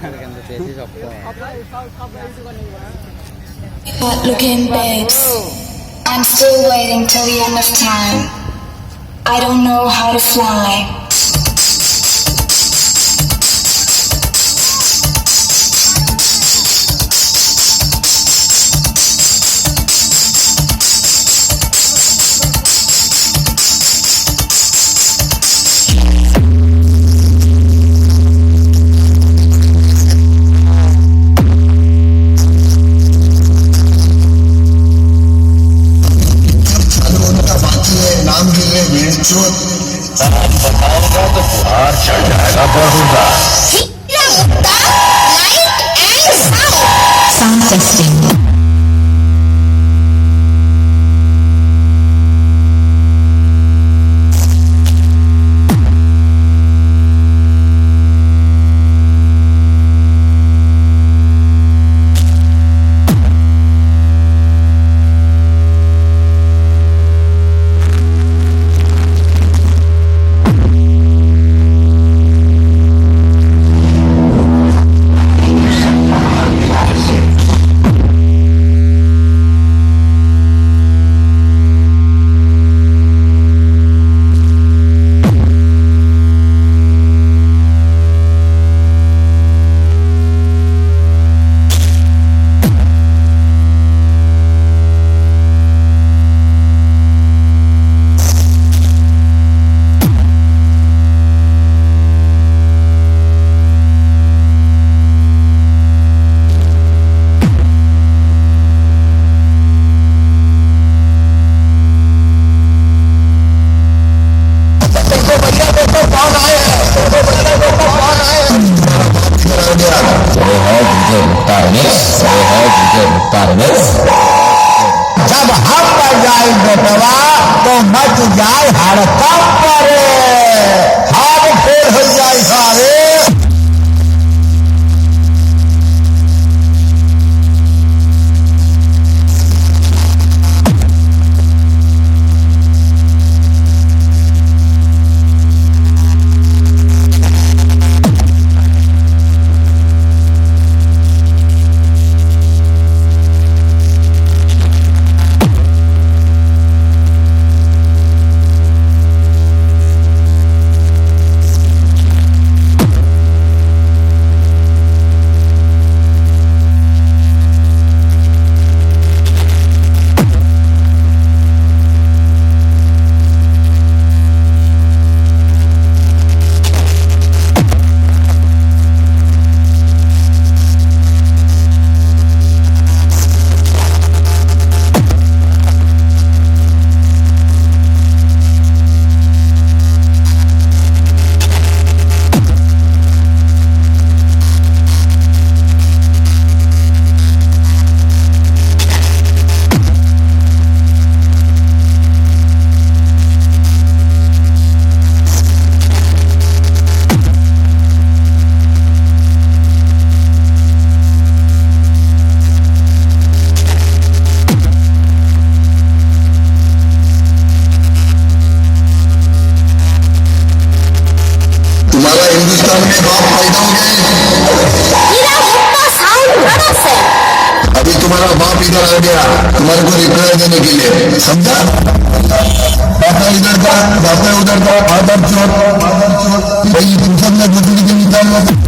But looking, babes, I'm still waiting till the end of time. I don't know how to fly. Sound testing. जब हम पर जाए बेटवा तो much जाए हड़कम पर हार फेर हो जाए सारे। हिंदुस्तान में बाप पैदा हो गए। अभी तुम्हारा बाप इधर आ गया तुम्हारे को रिप्लाई देने के लिए, समझा? बापा इधर था, बापा उधर था, आदर चोर, भाई तुम सब ने बुजुर्ग निकालना।